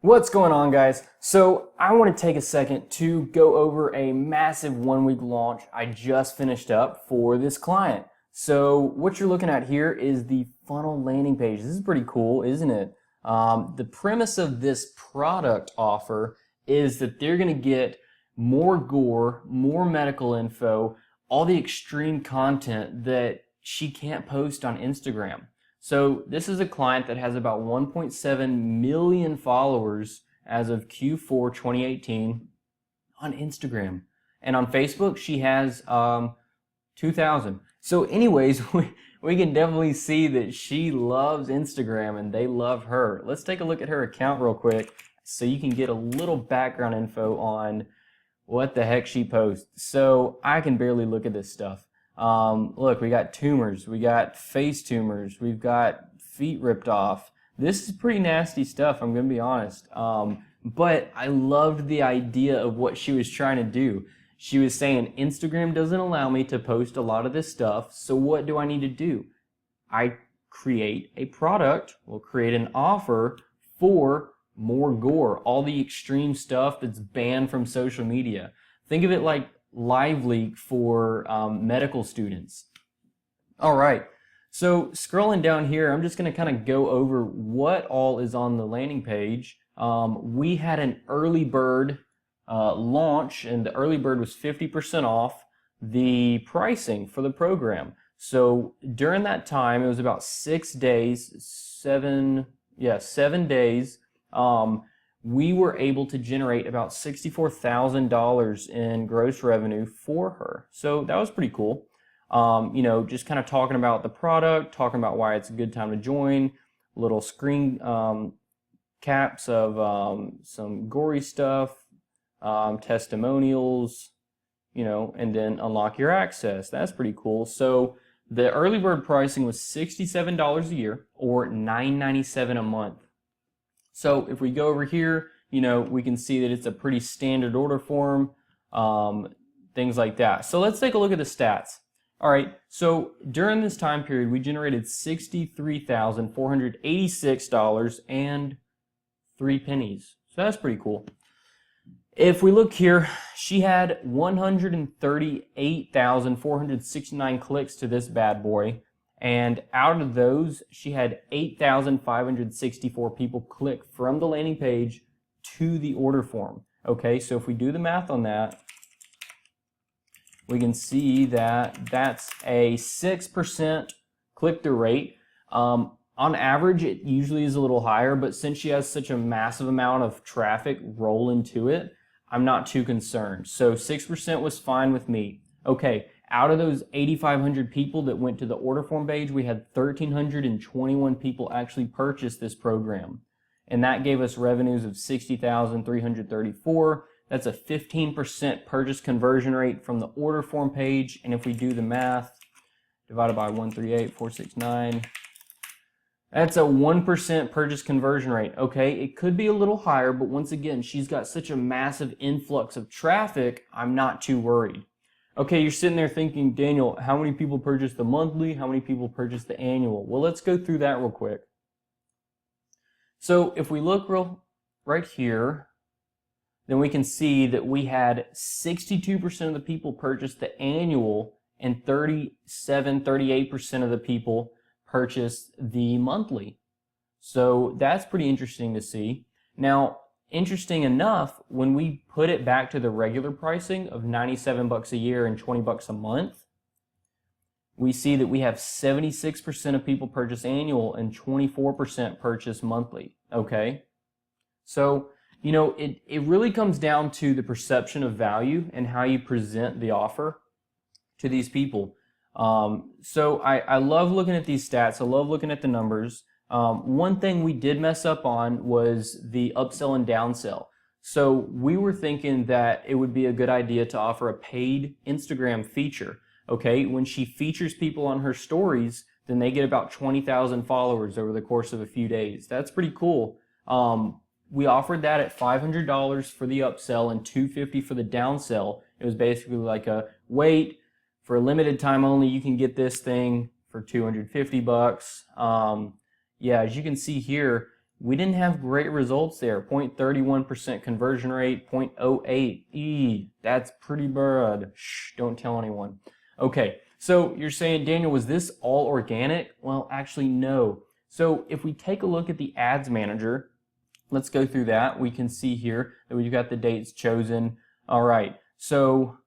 What's going on, guys? So I want to take a second to go over a massive 1 week launch I just finished up for this client. So what you're looking at here is the funnel landing page. This is pretty cool, isn't it? The premise of this product offer is that they're going to get more gore, more medical info, all the extreme content that she can't post on Instagram. So this is a client that has about 1.7 million followers as of Q4 2018 on Instagram. And on Facebook, she has 2,000. So anyways, we can definitely see that she loves Instagram and they love her. Let's take a look at her account real quick so you can get a little background info on what the heck she posts. So I can barely look at this stuff. Look, we got tumors, we got face tumors, we've got feet ripped off. This is pretty nasty stuff, I'm going to be honest. But I loved the idea of what she was trying to do. She was saying, Instagram doesn't allow me to post a lot of this stuff, so what do I need to do? I create a product, we'll create an offer for more gore, all the extreme stuff that's banned from social media. Think of it like Live Leak for medical students. All right, so scrolling down here, I'm just going to kind of go over what all is on the landing page. We had an early bird launch, and the early bird was 50% off the pricing for the program. So during that time, it was about 6 days, 7 days. We were able to generate about $64,000 in gross revenue for her. So that was pretty cool. Just kind of talking about the product, talking about why it's a good time to join, little screen caps of some gory stuff, testimonials, and then unlock your access. That's pretty cool. So the early bird pricing was $67 a year or $9.97 a month. So if we go over here, we can see that it's a pretty standard order form, things like that. So let's take a look at the stats. All right, so during this time period, we generated $63,486.03. So that's pretty cool. If we look here, she had 138,469 clicks to this bad boy. And out of those, she had 8,564 people click from the landing page to the order form. Okay, so if we do the math on that, we can see that that's a 6% click-through rate. On average, it usually is a little higher, but since she has such a massive amount of traffic roll into it, I'm not too concerned. So 6% was fine with me. Okay. Out of those 8,500 people that went to the order form page, we had 1,321 people actually purchase this program. And that gave us revenues of $60,334. That's a 15% purchase conversion rate from the order form page. And if we do the math, divided by 138,469, that's a 1% purchase conversion rate. Okay, it could be a little higher, but once again, she's got such a massive influx of traffic, I'm not too worried. Okay, you're sitting there thinking, Daniel, how many people purchase the monthly? How many people purchase the annual? Well, let's go through that real quick. So if we look right here, then we can see that we had 62% of the people purchase the annual and 38% of the people purchase the monthly. So that's pretty interesting to see. Now, interesting enough, when we put it back to the regular pricing of $97 a year and $20 a month, we see that we have 76% of people purchase annual and 24% purchase monthly. Okay? So, it really comes down to the perception of value and how you present the offer to these people. So I love looking at these stats. I love looking at the numbers. One thing we did mess up on was the upsell and downsell. So we were thinking that it would be a good idea to offer a paid Instagram feature. Okay, when she features people on her stories, then they get about 20,000 followers over the course of a few days. That's pretty cool. We offered that at $500 for the upsell and $250 for the downsell. It was basically like a wait for a limited time only. You can get this thing for $250. Yeah, as you can see here, we didn't have great results there. 0.31% conversion rate, 0.08. That's pretty bad. Shh, don't tell anyone. Okay, so you're saying, Daniel, was this all organic? Well, actually, no. So if we take a look at the ads manager, let's go through that. We can see here that we've got the dates chosen. All right, so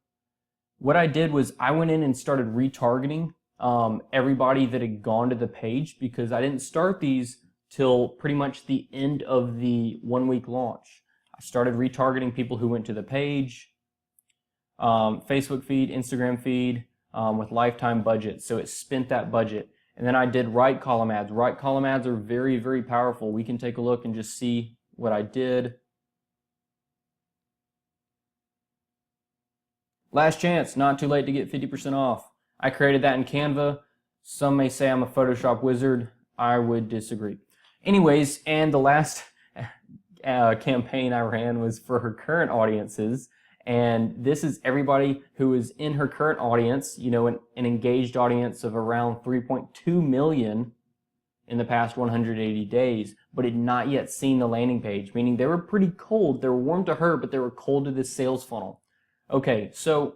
what I did was I went in and started retargeting everybody that had gone to the page, because I didn't start these till pretty much the end of the 1 week launch. I started retargeting people who went to the page, Facebook feed, Instagram feed, with lifetime budget. So it spent that budget. And then I did right column ads. Right column ads are very, very powerful. We can take a look and just see what I did. Last chance, not too late to get 50% off. I created that in Canva. Some may say I'm a Photoshop wizard. I would disagree. Anyways, and the last campaign I ran was for her current audiences. And this is everybody who is in her current audience, you know, an engaged audience of around 3.2 million in the past 180 days, but had not yet seen the landing page, meaning they were pretty cold. They were warm to her, but they were cold to this sales funnel. Okay, so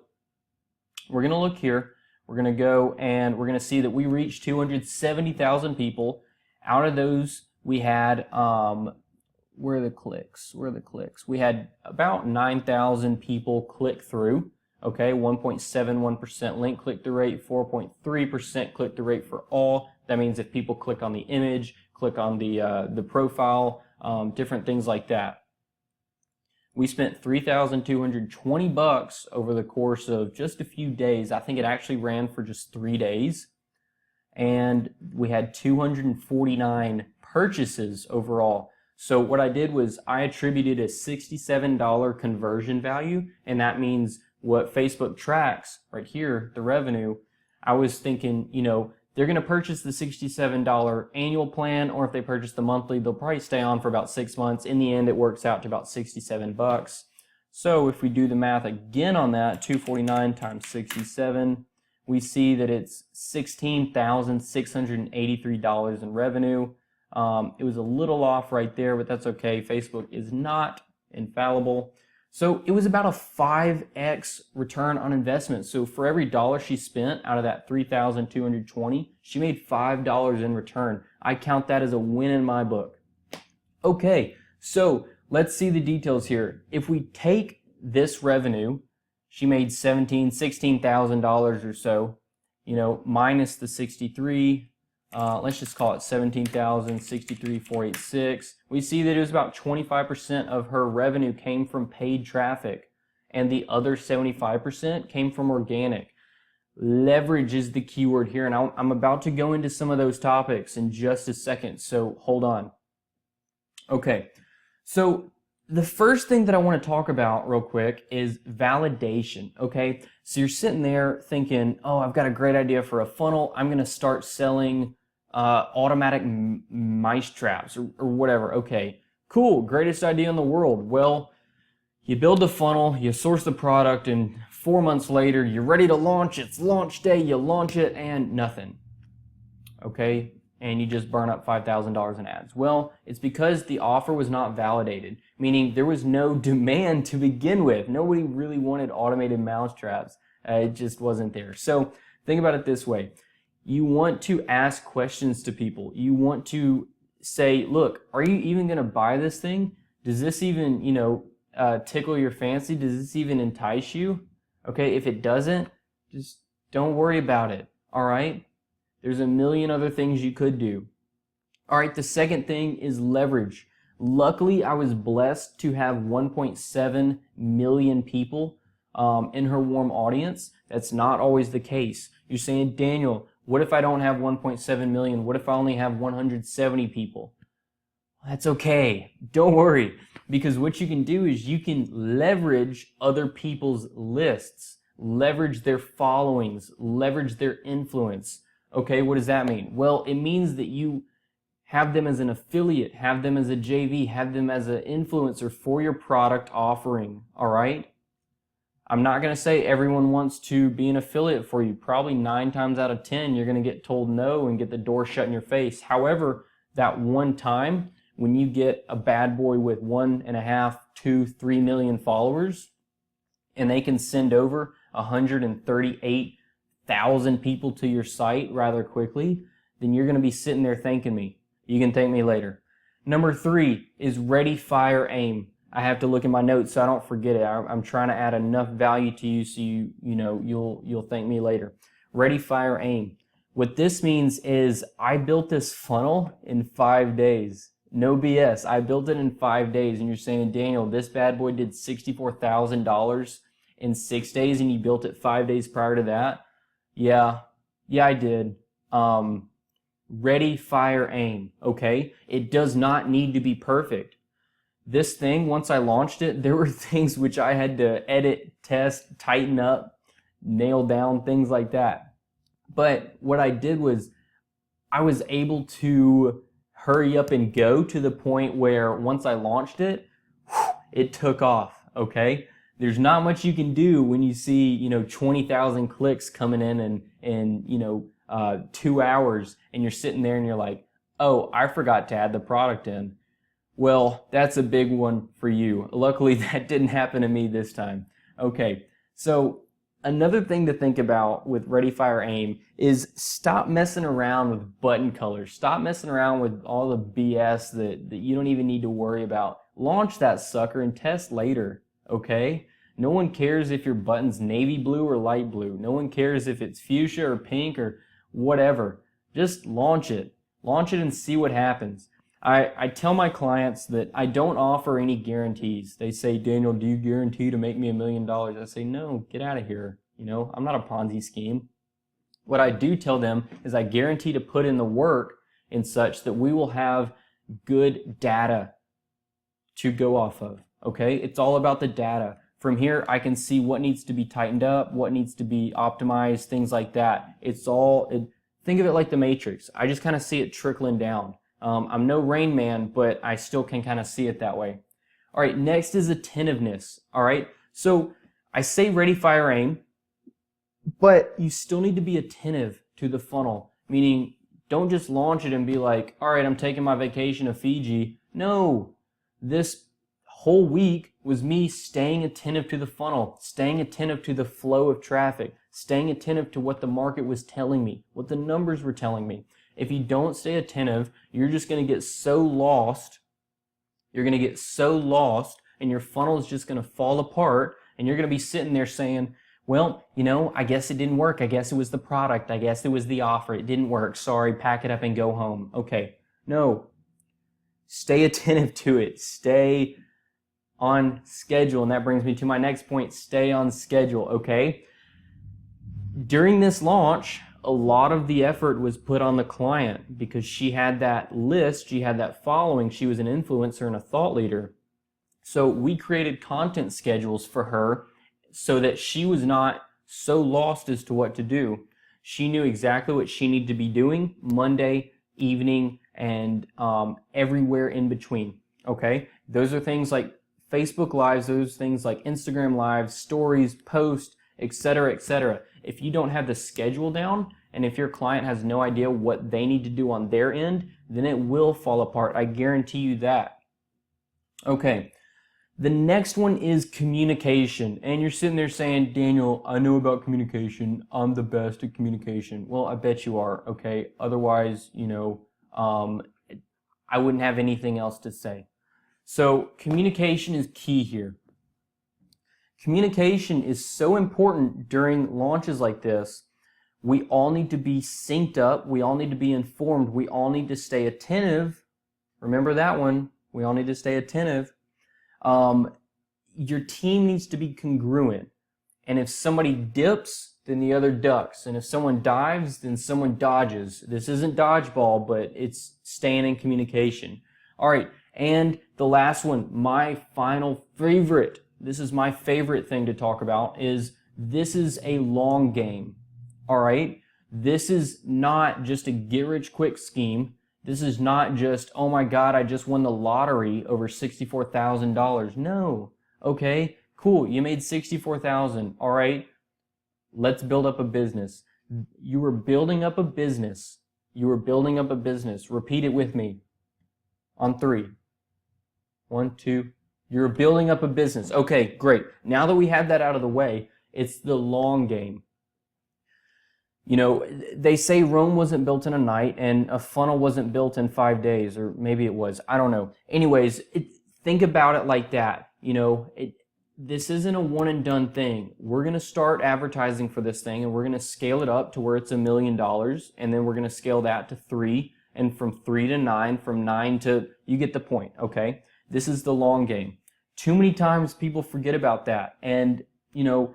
we're going to look here. We're going to go and we're going to see that we reached 270,000 people. Out of those, we had, where are the clicks? Where are the clicks? We had about 9,000 people click through. Okay, 1.71% link click-through rate, 4.3% click-through rate for all. That means if people click on the image, click on the profile, different things like that. We spent $3,220 over the course of just a few days. I think it actually ran for just 3 days. And we had 249 purchases overall. So what I did was I attributed a $67 conversion value, and that means what Facebook tracks right here, the revenue. I was thinking, you know, they're going to purchase the $67 annual plan, or if they purchase the monthly, they'll probably stay on for about 6 months. In the end, it works out to about 67 bucks. So if we do the math again on that, 249 times 67, we see that it's $16,683 in revenue. It was a little off right there, but that's okay. Facebook is not infallible. So it was about a 5x return on investment. So for every dollar she spent out of that $3,220, she made $5 in return. I count that as a win in my book. Okay, so let's see the details here. If we take this revenue, she made $16,000 or so, you know, minus the 63. Let's just call it 17,063,486. We see that it was about 25% of her revenue came from paid traffic, and the other 75% came from organic. Leverage is the keyword here, and I'm about to go into some of those topics in just a second, so hold on. Okay, so the first thing that I want to talk about real quick is validation, okay? So you're sitting there thinking, oh, I've got a great idea for a funnel. I'm going to start selling automatic mice traps or whatever. Okay, cool, greatest idea in the world. Well, you build the funnel, you source the product, and 4 months later, you're ready to launch. It's launch day, you launch it, and nothing. Okay, and you just burn up $5,000 in ads. Well, it's because the offer was not validated, meaning there was no demand to begin with. Nobody really wanted automated mouse traps. It just wasn't there. So think about it this way. You want to ask questions to people. You want to say, look, are you even going to buy this thing? Does this even, you know, tickle your fancy? Does this even entice you? Okay, if it doesn't, just don't worry about it, all right? There's a million other things you could do. All right, the second thing is leverage. Luckily, I was blessed to have 1.7 million people in her warm audience. That's not always the case. You're saying, Daniel, what if I don't have 1.7 million? What if I only have 170 people? That's okay. Don't worry, because what you can do is you can leverage other people's lists, leverage their followings, leverage their influence. Okay, what does that mean? Well, it means that you have them as an affiliate, have them as a JV, have them as an influencer for your product offering, all right? I'm not going to say everyone wants to be an affiliate for you. Probably 9 times out of 10, you're going to get told no and get the door shut in your face. However, that one time when you get a bad boy with 1.5, 2, 3 million followers, and they can send over 138,000 people to your site rather quickly, then you're going to be sitting there thanking me. You can thank me later. Number 3 is ready, fire, aim. I have to look in my notes so I don't forget it. I'm trying to add enough value to you so you'll thank me later. Ready, fire, aim. What this means is I built this funnel in 5 days. No BS. I built it in 5 days, and you're saying, Daniel, this bad boy did $64,000 in 6 days, and you built it 5 days prior to that? Yeah, I did. Ready, fire, aim. Okay, it does not need to be perfect. This thing, once I launched it, there were things which I had to edit, test, tighten up, nail down, things like that. But what I did was I was able to hurry up and go to the point where once I launched it, it took off, okay? There's not much you can do when you see, 20,000 clicks coming in 2 hours, and you're sitting there and you're like, oh, I forgot to add the product in. Well, that's a big one for you. Luckily, that didn't happen to me this time. Okay, so another thing to think about with Ready, Fire, Aim is stop messing around with button colors. Stop messing around with all the BS that you don't even need to worry about. Launch that sucker and test later, okay? No one cares if your button's navy blue or light blue. No one cares if it's fuchsia or pink or whatever. Just launch it. Launch it and see what happens. I tell my clients that I don't offer any guarantees. They say, Daniel, do you guarantee to make me $1 million? I say, no, get out of here. I'm not a Ponzi scheme. What I do tell them is I guarantee to put in the work in such that we will have good data to go off of. Okay? It's all about the data. From here, I can see what needs to be tightened up, what needs to be optimized, things like that. Think of it like the Matrix. I just kind of see it trickling down. I'm no Rain Man, but I still can kind of see it that way. All right, next is attentiveness. All right, so I say ready, fire, aim, but you still need to be attentive to the funnel, meaning don't just launch it and be like, all right, I'm taking my vacation to Fiji. No, this whole week was me staying attentive to the funnel, staying attentive to the flow of traffic, staying attentive to what the market was telling me, what the numbers were telling me. If you don't stay attentive, you're just going to get so lost. You're going to get so lost, and your funnel is just going to fall apart, and you're going to be sitting there saying, well, I guess it didn't work. I guess it was the product. I guess it was the offer. It didn't work. Sorry, pack it up and go home. Okay. No. Stay attentive to it. Stay on schedule. And that brings me to my next point. Stay on schedule. Okay. During this launch, a lot of the effort was put on the client because she had that list, she had that following, she was an influencer and a thought leader. So we created content schedules for her so that she was not so lost as to what to do. She knew exactly what she needed to be doing Monday, evening, and everywhere in between. Okay? Those are things like Facebook Lives, those things like Instagram Lives, stories, posts, etc., etc. If you don't have the schedule down, and if your client has no idea what they need to do on their end, then it will fall apart. I guarantee you that. Okay, the next one is communication. And you're sitting there saying, Daniel, I know about communication. I'm the best at communication. Well, I bet you are, okay? Otherwise, I wouldn't have anything else to say. So communication is key here. Communication is so important during launches like this. We all need to be synced up. We all need to be informed. We all need to stay attentive. Remember that one. We all need to stay attentive. Your team needs to be congruent. And if somebody dips, then the other ducks. And if someone dives, then someone dodges. This isn't dodgeball, but it's staying in communication. All right. And the last one, my final favorite. This is my favorite thing to talk about is this is a long game. All right. This is not just a get rich quick scheme. This is not just, oh my God, I just won the lottery over $64,000. No. Okay, cool. You made $64,000. All right. Let's build up a business. You were building up a business. You were building up a business. Repeat it with me. On three. 1, 2. You're building up a business. Okay, great. Now that we have that out of the way, it's the long game. You know, they say Rome wasn't built in a night and a funnel wasn't built in 5 days, or maybe it was. I don't know. Anyways, think about it like that. You know, this isn't a one and done thing. We're going to start advertising for this thing and we're going to scale it up to where it's $1 million, and then we're going to scale that to 3, and from 3 to 9, from 9 to, you get the point, okay? This is the long game. Too many times people forget about that. And, you know,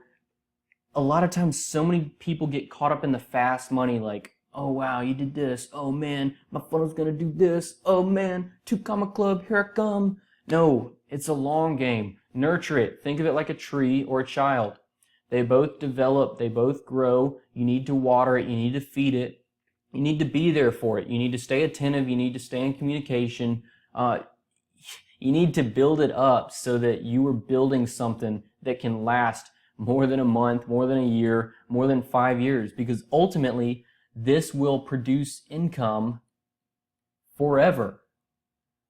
a lot of times so many people get caught up in the fast money, like, oh wow, you did this. Oh man, my funnel's gonna do this. Oh man, 2 comma club, here I come. No, it's a long game. Nurture it. Think of it like a tree or a child. They both develop, they both grow. You need to water it, you need to feed it. You need to be there for it. You need to stay attentive, you need to stay in communication. You need to build it up so that you are building something that can last more than a month, more than a year, more than 5 years, because ultimately this will produce income forever,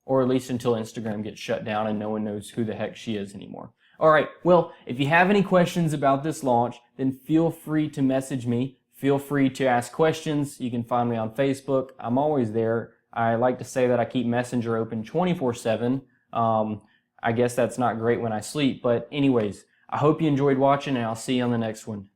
or at least until Instagram gets shut down and no one knows who the heck she is anymore. All right, well, if you have any questions about this launch, then feel free to message me. Feel free to ask questions. You can find me on Facebook. I'm always there. I like to say that I keep Messenger open 24/7. I guess that's not great when I sleep, but anyways, I hope you enjoyed watching, and I'll see you on the next one.